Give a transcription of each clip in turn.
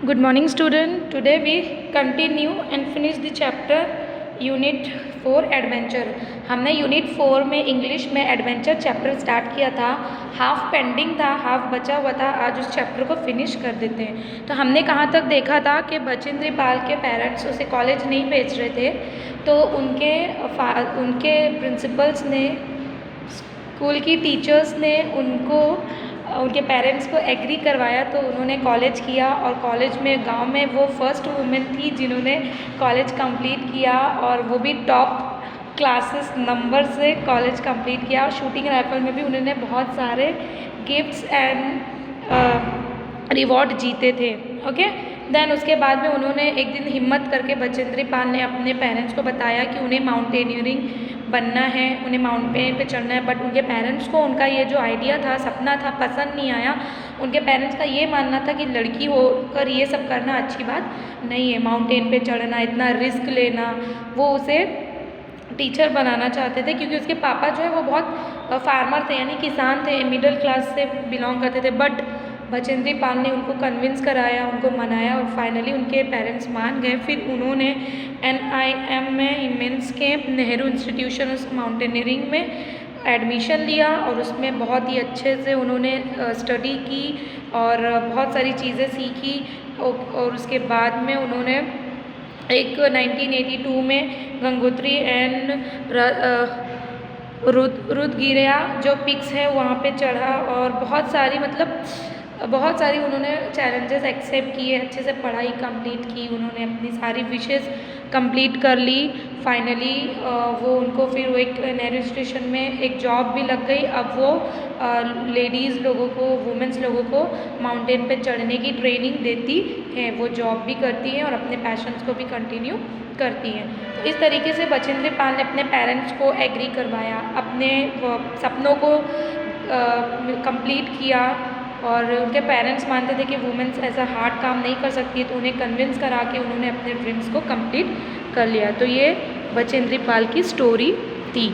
Good morning, student. Today we continue and finish the chapter unit 4 adventure. हमने unit 4 में English में adventure chapter start किया था, half pending था, half बचा हुआ था। आज उस चैप्टर को फिनिश कर देते हैं। तो हमने कहाँ तक देखा था कि बचेंद्र पाल के पेरेंट्स उसे कॉलेज नहीं भेज रहे थे, तो उनके प्रिंसिपल्स ने, स्कूल की टीचर्स ने उनके पेरेंट्स को एग्री करवाया, तो उन्होंने कॉलेज किया। और कॉलेज में गांव में वो फर्स्ट वुमेन थी जिन्होंने कॉलेज कंप्लीट किया, और वो भी टॉप क्लासेस नंबर से कॉलेज कंप्लीट किया। और शूटिंग राइफल में भी उन्होंने बहुत सारे गिफ्ट्स एंड रिवॉर्ड जीते थे। ओके, देन उसके बाद में उन्होंने एक दिन हिम्मत करके बचेंद्र पाल ने अपने पेरेंट्स को बताया कि उन्हें माउंटेनियरिंग बनना है, उन्हें माउंटेन पे चढ़ना है। बट उनके पेरेंट्स को उनका ये जो आइडिया था, सपना था, पसंद नहीं आया। उनके पेरेंट्स का ये मानना था कि लड़की होकर ये सब करना अच्छी बात नहीं है, माउंटेन पे चढ़ना, इतना रिस्क लेना। वो उसे टीचर बनाना चाहते थे, क्योंकि उसके पापा जो है वो बहुत फार्मर थे, यानी किसान थे, मिडिल क्लास से बिलोंग करते थे। बट बचेंद्र पाल ने उनको कन्विंस कराया, उनको मनाया, और फाइनली उनके पेरेंट्स मान गए। फिर उन्होंने NIM में men's camp Nehru institution of mountaineering में एडमिशन लिया, और उसमें बहुत ही अच्छे से उन्होंने स्टडी की और बहुत सारी चीज़ें सीखी। और उसके बाद में उन्होंने एक 1982 में गंगोत्री एंड रुद्रगिरिया जो पिक्स है वहाँ पे चढ़ा, और बहुत सारी उन्होंने चैलेंजेस एक्सेप्ट किए, अच्छे से पढ़ाई कंप्लीट की, उन्होंने अपनी सारी विशेज़ कंप्लीट कर ली। फाइनली वो उनको फिर वो एक नेहरू स्टेशन में एक जॉब भी लग गई। अब वो लेडीज़ लोगों को, वुमेंस लोगों को माउंटेन पे चढ़ने की ट्रेनिंग देती है, वो जॉब भी करती हैं और अपने पैशंस को भी कंटिन्यू करती हैं। तो इस तरीके से बचेंद्र पाल ने अपने पेरेंट्स को एग्री करवाया, अपने सपनों को कंप्लीट किया। और उनके पेरेंट्स मानते थे कि वुमेन्स ऐसा हार्ड काम नहीं कर सकती, तो उन्हें कन्विंस करा के उन्होंने अपने ड्रीम्स को कंप्लीट कर लिया। तो ये बचेंद्र पाल की स्टोरी थी।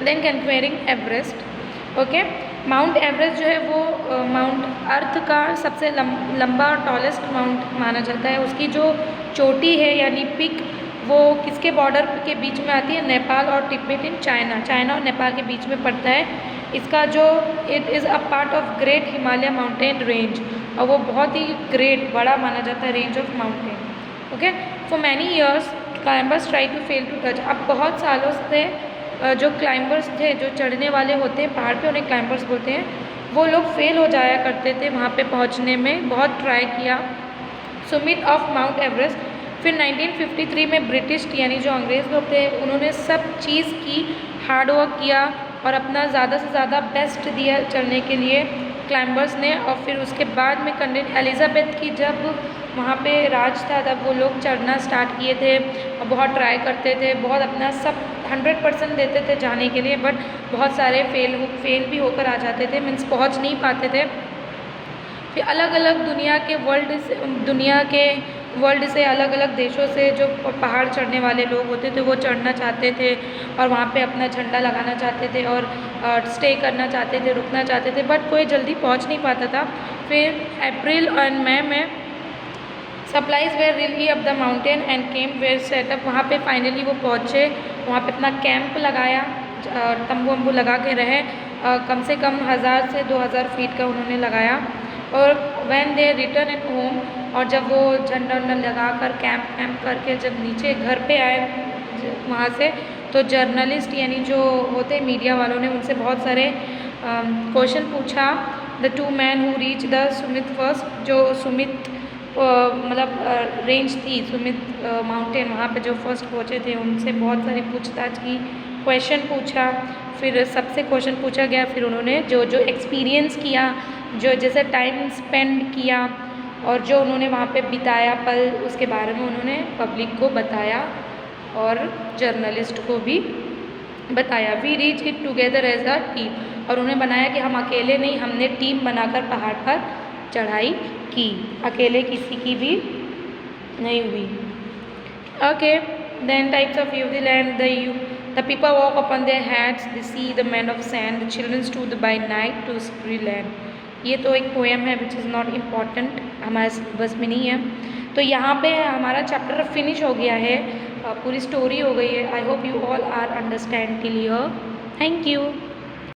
Then comparing Everest. Okay, Mount Everest जो है वो माउंट अर्थ का सबसे लंबा और टॉलेस्ट माउंट माना जाता है। उसकी जो चोटी है यानी पिक, वो किसके बॉर्डर के बीच में आती है? नेपाल और तिब्बत इन चाइना और नेपाल के बीच में पड़ता है। इसका जो it is a part of great Himalaya mountain range, और वो बहुत ही ग्रेट, बड़ा माना जाता है range of mountain. Okay, for many years climbers try to fail to touch. अब बहुत सालों से जो क्लाइंबर्स थे, जो चढ़ने वाले होते हैं पहाड़ पे, उन्हें क्लाइंबर्स बोलते हैं, वो लोग फेल हो जाया करते थे वहाँ पे पहुँचने में। बहुत ट्राई किया। Sumit of mount Everest. फिर 1953 में ब्रिटिश यानी जो अंग्रेज़ लोग थे, उन्होंने सब चीज़ की, हार्ड वर्क किया और अपना ज़्यादा से ज़्यादा बेस्ट दिया चढ़ने के लिए क्लाइंबर्स ने। और फिर उसके बाद में क्वीन एलिज़ाबेथ की जब वहाँ पे राज था, तब वो लोग चढ़ना स्टार्ट किए थे और बहुत ट्राई करते थे, बहुत अपना सब 100% देते थे जाने के लिए। बट बहुत सारे फेल भी होकर आ जाते थे, मीन्स पहुँच नहीं पाते थे। फिर अलग अलग वर्ल्ड से अलग अलग देशों से जो पहाड़ चढ़ने वाले लोग होते थे, वो चढ़ना चाहते थे और वहाँ पे अपना झंडा लगाना चाहते थे और स्टे करना चाहते थे, रुकना चाहते थे। बट कोई जल्दी पहुँच नहीं पाता था। फिर अप्रैल और मई में supplies were really up the mountain and camp were setup. वहाँ पे फाइनली वो पहुँचे, वहाँ पे अपना कैंप लगाया, तंबू वम्बू लगा के रहे। कम से कम 1000 से 2000 फीट का उन्होंने लगाया। और when they return at home, और जब वो झंडा वंडा लगा कर कैंप करके जब नीचे घर पे आए वहाँ से, तो जर्नलिस्ट यानी जो होते मीडिया वालों ने उनसे बहुत सारे क्वेश्चन पूछा। The two man who reach the Sumit first, जो सुमित मतलब रेंज थी, सुमित माउंटेन, वहाँ पे जो फर्स्ट पहुँचे थे, उनसे बहुत सारी पूछताछ की, क्वेश्चन पूछा। फिर सबसे क्वेश्चन पूछा गया। फिर उन्होंने जो एक्सपीरियंस किया, जो जैसे टाइम स्पेंड किया और जो उन्होंने वहाँ पे बिताया पल, उसके बारे में उन्होंने पब्लिक को बताया और जर्नलिस्ट को भी बताया। We reach it together as a team, और उन्हें बनाया कि हम अकेले नहीं, हमने टीम बनाकर पहाड़ पर चढ़ाई की, अकेले किसी की भी नहीं हुई। Okay, then types of view the land, the people walk upon their heads, the sea, the men of sand, the children stood by night to spree land. ये तो एक पोएम है विच इज़ नॉट इम्पॉर्टेंट, हमारे syllabus में नहीं है। तो यहाँ पे हमारा चैप्टर फिनिश हो गया है, पूरी स्टोरी हो गई है। I hope you all are understand clear. Thank you.